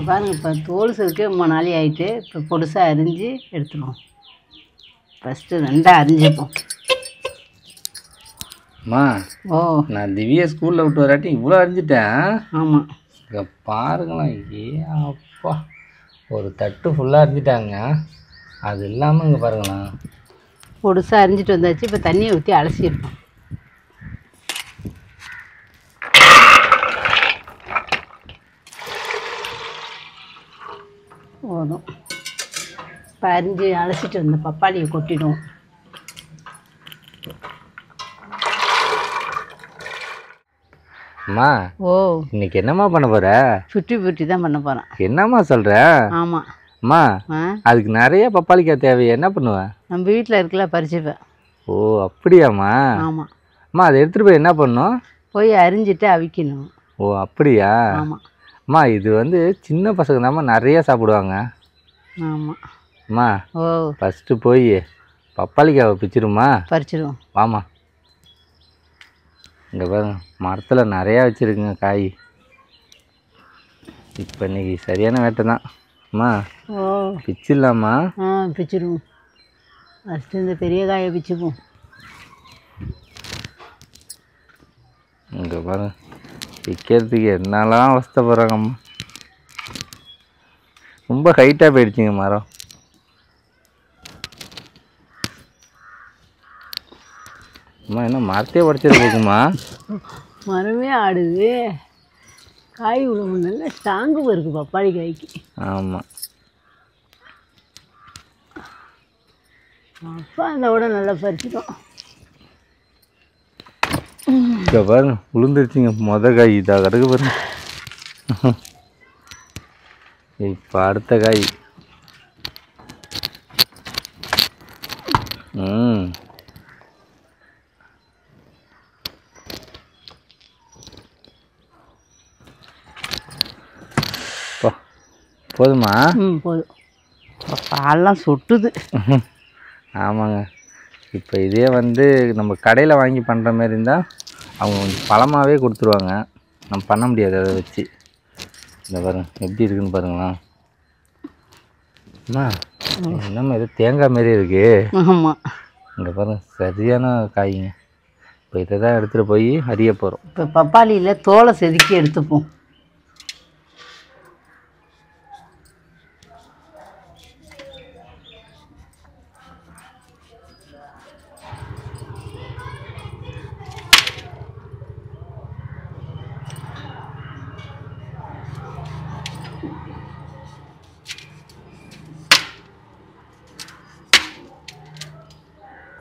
பாருங்க, இப்போ தோல் செதுக்க 3 நாளி ஆகிட்டு இப்போ பொடுசாக அரிஞ்சு எடுத்துருவோம். ஃபஸ்ட்டு 2 அரிஞ்சுப்போம். அம்மா, ஓ, நான் திவ்யா ஸ்கூலில் விட்டு வராட்டி இவ்வளோ அரிஞ்சிட்டேன். ஆமாம். இங்கே பாருங்களேன், அப்பா ஒரு தட்டு ஃபுல்லாக அரிஞ்சிட்டாங்க. அது இல்லாமல் இங்கே பாருங்களேன், பொடுசாக அரிஞ்சிட்டு வந்தாச்சு. இப்போ தண்ணியை ஊற்றி அலசியிருப்போம். போதும். இப்போ அரிஞ்சு அலசிட்டு வந்த பப்பாளியை கொட்டிடுவோம். அம்மா ஓ, இன்னைக்கு என்னம்மா பண்ண போகிற? சுற்றி தான் பண்ண போகிறேன். என்னம்மா சொல்கிற? ஆமாம். அம்மா, ஆ, அதுக்கு நிறைய பப்பாளிக்காய் தேவை, என்ன பண்ணுவேன்? நம்ம வீட்டில் இருக்கல பறிச்சுப்பேன். ஓ அப்படியாம்மா? ஆமாம். அம்மா, அதை எடுத்துகிட்டு போய் என்ன பண்ணணும்? போய் அரிஞ்சிட்டு அவிக்கணும். ஓ அப்படியா? ஆமாம். அம்மா, இது வந்து சின்ன பசங்க தாம்மா நிறையா சாப்பிடுவாங்க. ஆமாம். அம்மா, ஓ, ஃபஸ்ட்டு போய் பப்பாளிக்காவை பிச்சிருமா? பறிச்சிடுவோம். வாமா. இங்கே பாருங்க, மரத்தில் நிறையா வச்சுருக்குங்க காய். இப்போ இன்னைக்கு சரியான வேட்டை தான். அம்மா, ஓ, பிச்சிடலாமா? ஆ, பிச்சிடுவோம். ஃபஸ்ட்டு இந்த பெரிய காயை பிச்சுப்போம். இங்கே பாருங்க, பிக்கிறதுக்கு என்னெல்லாம் அவஸ்தைப்படுறாங்கம்மா. ரொம்ப ஹைட்டாக போயிடுச்சுங்க மரம். அம்மா, என்ன மரத்தையே உடச்சிருக்குமா? மரமே ஆடுது. காய் உழவு நல்லா ஸ்ட்ராங்கு இருக்குது பப்பாளி காய்க்கு. ஆமாம். அப்போ அதை விட நல்லா பறிச்சிட்டோம். இப்போ பாருங்க, உளுந்துருச்சுங்க காய். இதாக கிடக்கு பாருங்க. இப்போ அடுத்த காய். போதுமா? போதும். பால்லாம் சொட்டுது. ஆமாங்க. இப்போ இதே வந்து நம்ம கடையில் வாங்கி பண்ணுற மாதிரி இருந்தால் அவங்க கொஞ்சம் பழமாகவே கொடுத்துருவாங்க. நம்ம பண்ண முடியாது அதை வச்சு. இந்த பாருங்க எப்படி இருக்குன்னு பாருங்களா. அம்மா, என்னம்மா இது தேங்காய் மாரி இருக்கு? ஆமாம். இங்கே பாருங்க, சரியான காய்ங்க. இப்போ இதை தான் எடுத்துகிட்டு போய் அரிய போகிறோம். இப்போ பப்பாளியில் தோலை செதுக்கி எடுத்துப்போம்.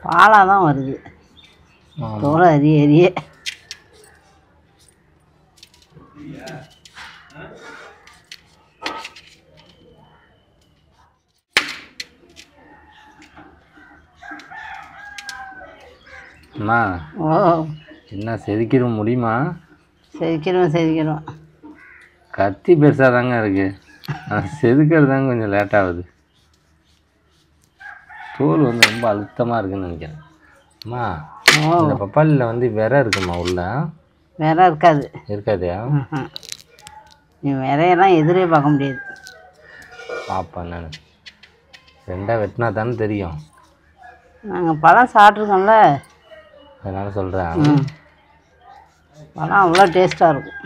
பாலாக தான் வருது தோலை அரிய. அம்மா, ஓ, என்ன செதுக்கிட முடியுமா? செதுக்கிறோம். கத்தி பெருசாக தாங்க இருக்குது. செதுக்கிறது தாங்க கொஞ்சம் லேட் ஆகுது. தோல் வந்து ரொம்ப அழுத்தமாக இருக்குதுன்னு நினைக்கிறேன். அம்மா, இந்த பப்பாளியில் வந்து விரை இருக்குமா? உள்ள விரை இருக்காது. இருக்காதையா? நீ விரையெல்லாம் எதிரே பார்க்க முடியாது. பார்ப்பேன் நான். 2 வெட்டினா தானே தெரியும். நாங்கள் பழம் சாப்பிட்ருக்கோம்ல, அதனால் சொல்கிறேன். பழம் அவ்வளோ டேஸ்ட்டாக இருக்கும்.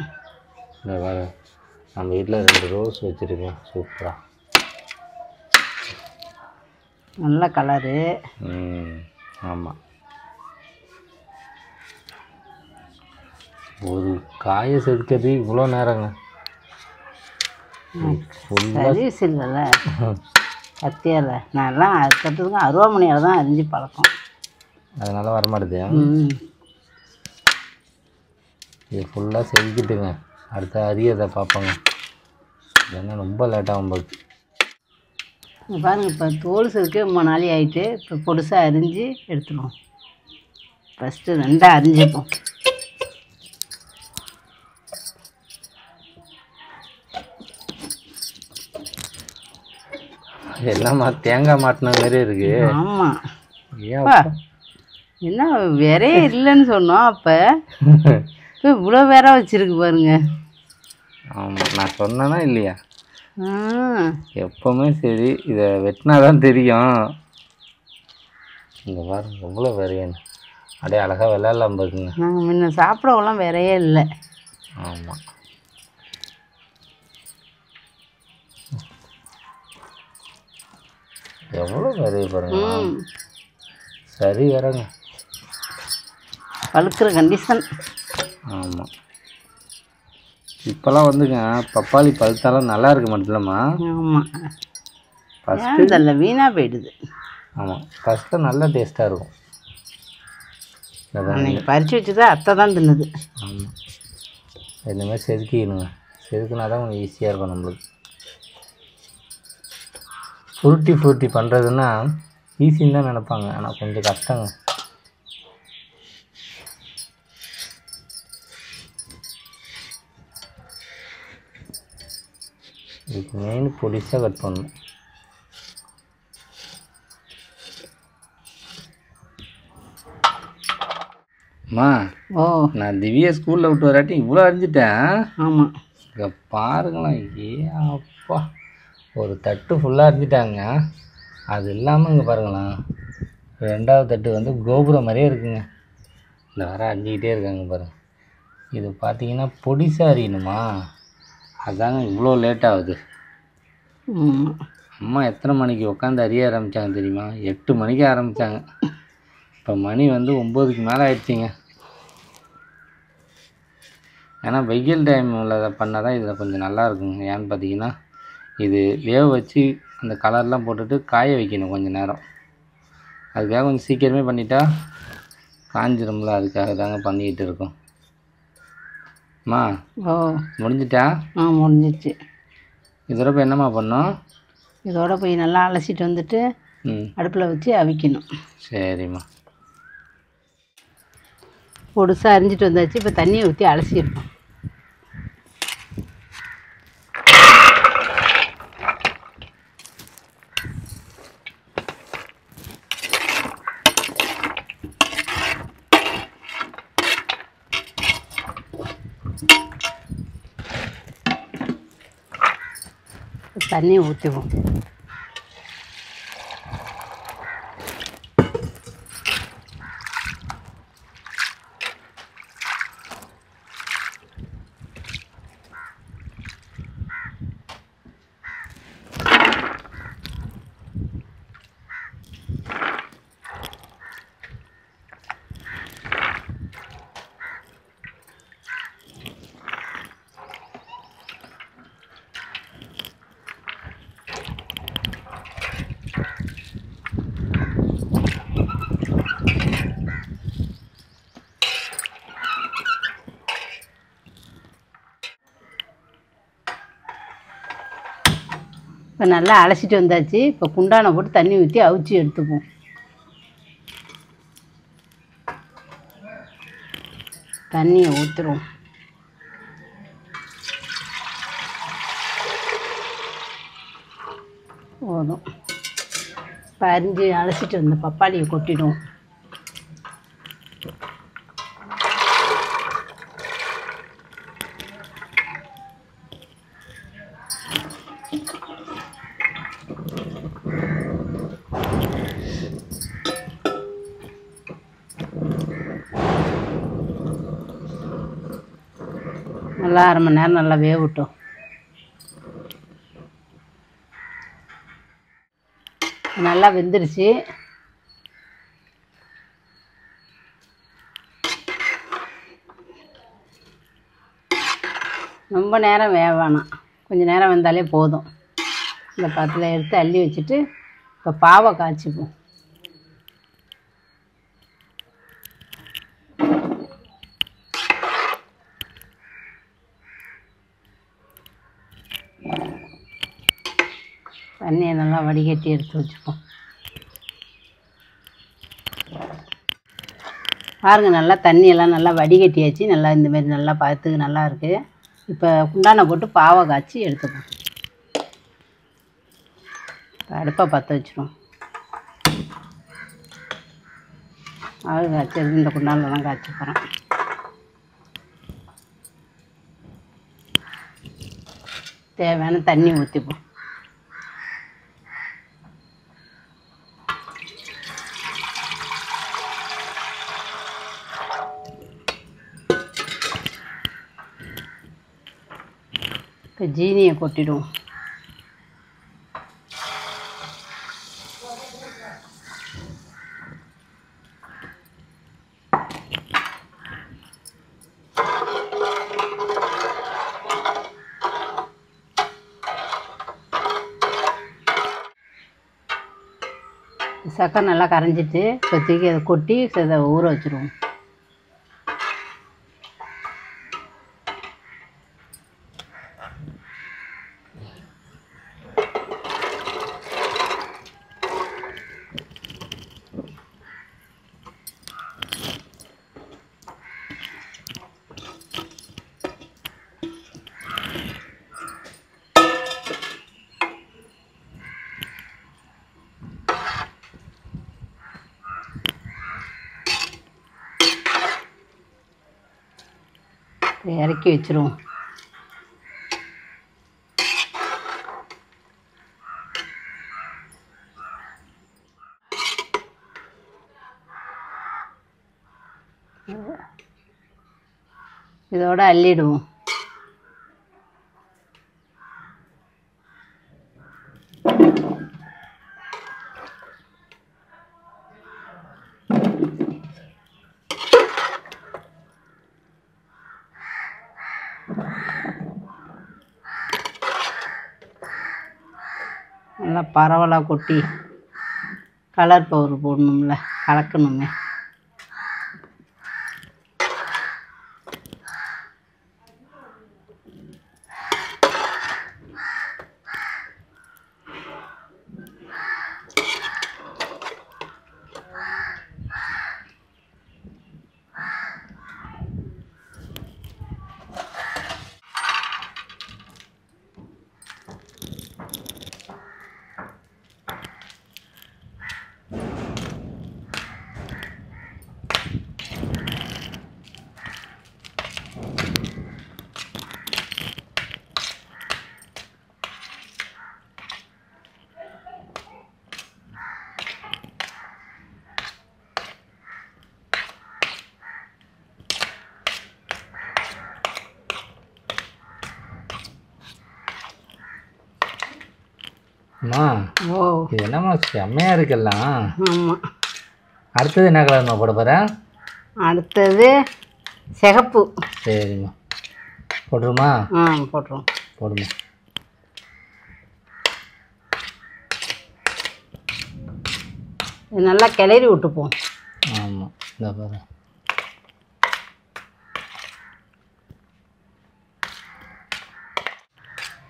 இந்த வேறு நம்ம வீட்டில் 2 ரோஸ் வச்சுருக்கேன், சூப்பராக. நல்ல கலரு. ஆமாம். ஒரு காயை செதுக்கிறது இவ்வளோ நேரங்க. சர்வீஸ் இல்லைல்ல கத்தியால். நான்லாம் கற்றுதுங்க அருவாமனையால் தான் அரிஞ்சு பழக்கம். அதனால் வரமாட்டேது. இது ஃபுல்லாக செதுக்கிட்டுங்க, அடுத்த அரியதை பார்ப்போங்க. ஏன்னா ரொம்ப லேட்டாகும் போது. பாருங்க, இப்போ தோல் செதுக்க 3 நாளி ஆகிட்டு இப்போ பொடுசாக அரிஞ்சு எடுத்துருவோம். ஃபஸ்ட்டு 2 அரிஞ்சுப்போம். எல்லாமா தேங்காய் மாட்டின மாதிரி இருக்கு. ஆமாம். ஏன் என்ன வேறே இல்லைன்னு சொன்னோம், அப்போ இப்போ இவ்வளோ வேற வச்சுருக்கு பாருங்க. ஆமாம், நான் சொன்னேன்னா இல்லையா? எப்போவுமே சரி இதை வெட்டினா தான் தெரியும். இங்கே பாருங்க எவ்வளோ விரையன்னு அப்படியே அழகாக விளையாடலாம் பாருங்க. நாங்கள் முன்ன சாப்பிடவெல்லாம் வேறையே இல்லை. ஆமாம், எவ்வளோ விரைய பாருங்க. சரி வரங்க பழுக்கிற கண்டிஷன். ஆமாம், இப்போல்லாம் வந்துங்க பப்பாளி பழுத்தாலும் நல்லா இருக்க மாட்டேலம்மா. ஆமாம், ஃபஸ்ட்டு இதில் வீணாக போயிடுது. ஆமாம், ஃபஸ்ட்டு நல்லா டேஸ்ட்டாக இருக்கும். அன்றைக்கி பறித்து வச்சு தான் அத்தை தான் தின்னுது. ஆமாம், இந்தமாதிரி செதுக்கிக்கணுங்க. செதுக்குனா தான் கொஞ்சம் ஈஸியாக இருக்கும் நம்மளுக்கு. ஃப்ரூட்டி பண்ணுறதுன்னா ஈஸின்னு தான் நினைப்பாங்க, ஆனால் கொஞ்சம் கஷ்டங்க. இதுக்கு மெயின் பொடிசாக கட் பண்ணணும். அம்மா, நான் திவ்யா ஸ்கூலில் விட்டு வராட்டி இவ்வளோ அரிஞ்சிட்டேன். ஆமாம், இங்கே பாருங்களேன், அப்பா ஒரு தட்டு ஃபுல்லாக அரிஞ்சிட்டாங்க. அது இல்லாமல் இங்கே பாருங்களேன், ரெண்டாவது தட்டு வந்து கோபுரம் மாதிரியே இருக்குங்க. இந்த வர அரிஞ்சிக்கிட்டே இருக்காங்க பாருங்கள். இது பார்த்தீங்கன்னா பொடிசாக அறியணுமா, அதாங்க இவ்வளோ லேட் ஆகுது. அம்மா எத்தனை மணிக்கு உட்காந்து அறிய ஆரம்பித்தாங்க தெரியுமா? 8 மணிக்கு ஆரம்பித்தாங்க. இப்போ மணி வந்து 9க்கு மேலே ஆயிடுச்சிங்க. ஏன்னா வெயில் டைமில் பண்ணால் தான் இதில் கொஞ்சம் நல்லா இருக்குங்க. ஏன்னு பார்த்தீங்கன்னா இது வேக வச்சு அந்த கலர்லாம் போட்டுட்டு காய வைக்கணும் கொஞ்சம் நேரம். அதுக்காக கொஞ்சம் சீக்கிரமே பண்ணிட்டா காஞ்சிரும்ல, அதுக்காக தாங்க பண்ணிக்கிட்டு இருக்கோம். அம்மா முடிஞ்சிட்டா? முடிஞ்சிச்சு. இதோட போய் என்னம்மா பண்ணோம்? இதோட போய் நல்லா அலசிட்டு வந்துட்டு அடுப்பில் வச்சு அவிக்கணும். சரிம்மா. பொடுசாக அரிஞ்சிட்டு வந்தாச்சு. இப்போ தண்ணியை ஊற்றி அலசிடணும். தண்ணியை ஊற்றுவோம். இப்போ நல்லா அலசிட்டு வந்தாச்சு. இப்போ குண்டானை போட்டு தண்ணி ஊற்றி அவிச்சி எடுத்துப்போம். தண்ணியை ஊற்றுறோம். போதும். இப்போ அரிஞ்சு அலசிட்டு வந்த பப்பாளியை கொட்டிடுவோம். நல்லா 1/2 மணி நேரம் நல்லா வேகட்டும். நல்லா வெந்துருச்சு. ரொம்ப நேரம் வேக வேணாம், கொஞ்சம் நேரம் வெந்தாலே போதும். இந்த பாத்திரத்தில் எடுத்து அள்ளி வச்சுட்டு இப்போ பாவை காய்ச்சிப்போம். தண்ணியை நல்லா வடிகட்டி எடுத்து வச்சுப்போம். பாருங்கள், நல்லா தண்ணியெல்லாம் நல்லா வடிகட்டியாச்சு. நல்லா இந்தமாரி நல்லா பார்த்துக்கு நல்லா இருக்குது. இப்போ குண்டானை போட்டு பாவை காய்ச்சி எடுத்துப்போம். அடுப்பை பற்ற வச்சிடும். பாவு காய்ச்சது இந்த குண்டானில் தான் காய்ச்சி போகிறேன். தேவையான தண்ணி ஊற்றிப்போம். இப்போ ஜீனியை கொட்டிடுவோம். சக்கரை நல்லா கரைஞ்சிட்டு இப்போ தூக்கி அதை கொட்டி அதை ஊற வச்சுருவோம். இறக்கி வச்சிருவோம். இதோட அள்ளிடுவோம். நல்லா பரவலாக கொட்டி கலர் பவுடர் போடணும்ல, கலக்கணுமே. அம்மா, ஓ, இது என்னம்மா செம்மையாக இருக்குல்லாம். ஆமாம். அடுத்தது என்ன கலர்மா போட போகிறேன்? அடுத்தது சிகப்பு. சரிம்மா, போட்டுருமா? போட்டுருவோம். போடுமா. இது நல்லா கிளறி விட்டுப்போம். ஆமாம், இந்த பாரு.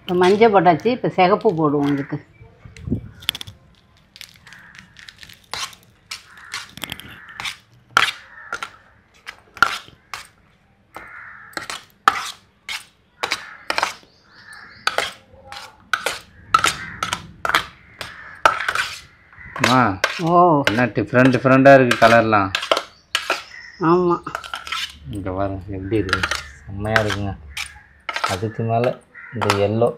இப்போ மஞ்சள் போட்டாச்சு. இப்போ சிகப்பு போடுவோம். இதுக்கு ஓ, என்ன டிஃப்ரெண்ட்டாக இருக்குது கலர்லாம். ஆமாம். இங்கே பாருங்க எப்படி இருக்குது, செம்மையாக இருக்குங்க. அதுக்கு மேலே இந்த எல்லோ.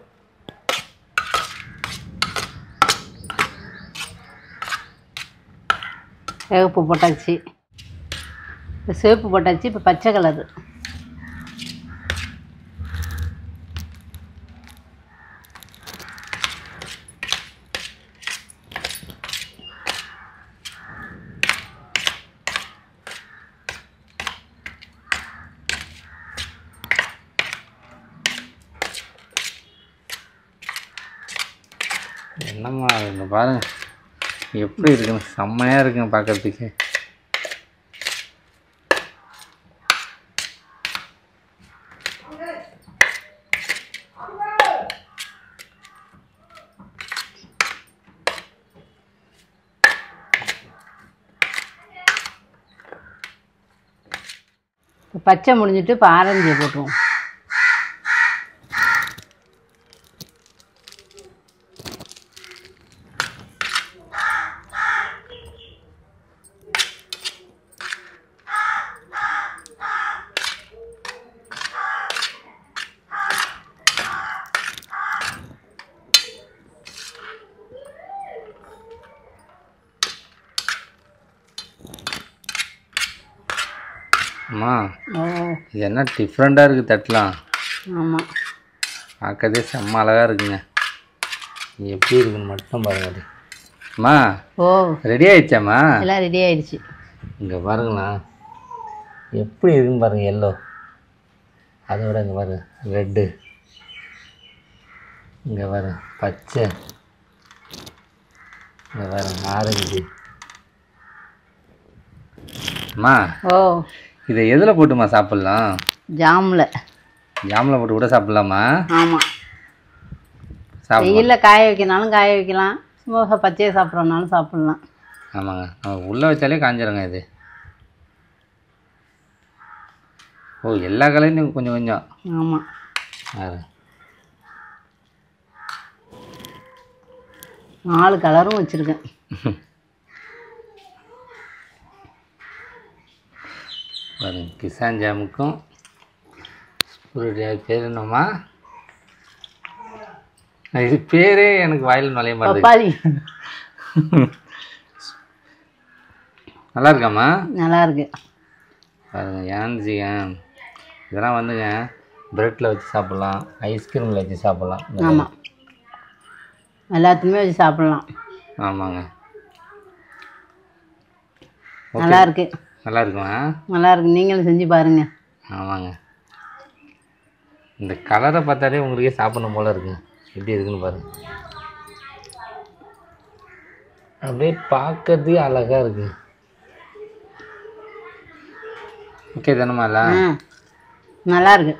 சிவப்பு போட்டாச்சு. இப்போ சிவப்பு போட்டாச்சு. இப்போ பச்சை கலரு. என்னம்மா இங்கே பாருங்க எப்படி இருக்குன்னு, செம்மையாக இருக்குங்க பார்க்கறதுக்கு. பச்சை முடிஞ்சிட்டு இப்போ ஆரஞ்சியை போட்டுருவோம். அம்மா ஓ இது என்ன டிஃப்ரெண்ட்டாக இருக்குது தட்டலாம். ஆமாம். பார்க்கறதே செம்ம அழகாக இருக்குங்க. எப்படி இருக்குன்னு மட்டும் பாருங்க. அது அம்மா ஓ ரெடி ஆயிடுச்சாம்மா? எல்லாம் ரெடி ஆயிடுச்சு. இங்கே பாருங்களா எப்படி இருக்குன்னு பாருங்கள். எல்லோ அதோட இங்கே பாருங்க ரெட்டு, இங்கே பாருங்க பச்சை, இங்கே பாருங்க ஆரஞ்சு. அம்மா ஓ இதை எதில் போட்டுமா சாப்பிட்லாம்? ஜாமில். ஜாமில் போட்டு கூட சாப்பிட்லாமா? ஆமாம். சாப்பிடலாம். வெயிலில் காய வைக்கனாலும் காய வைக்கலாம், சும்மா பச்சையை சாப்பிட்றனாலும் சாப்பிட்லாம். ஆமாங்க. நம்ம உள்ளே வச்சாலே காஞ்சிருங்க இது. ஓ எல்லா கலர்லையும் கொஞ்சம் கொஞ்சம். ஆமாம். அது 4 கலரும் வச்சுருக்கேன். பாருங்க கிசான் ஜாமுக்கும் பேர் என்னம்மா? இது பேரே எனக்கு வாயில் நுழைய மாட்டேங்குது. பப்பாளி. நல்லா இருக்காம்மா? நல்லா இருக்கு. பாருங்க ஏன்ஜிங்க இதெல்லாம் வந்துங்க ப்ரெட்டில் வச்சு சாப்பிட்லாம், ஐஸ்கிரீமில் வச்சு சாப்பிட்லாம். ஆமாம், எல்லாத்துக்குமே வச்சு சாப்பிட்லாம். ஆமாங்க. நல்லா இருக்கு. நல்லா இருக்குமா? நல்லா இருக்கு, நீங்களும் செஞ்சு பாருங்க. ஆமாங்க. இந்த கலரை பார்த்தாலே உங்களுக்கே சாப்பிடணும் போல இருக்குங்க. எப்படி இருக்குன்னு பாருங்க. அப்படியே பார்க்கறதே அழகா இருக்கு. ஓகே தானம்மா? நல்லா இருக்கு.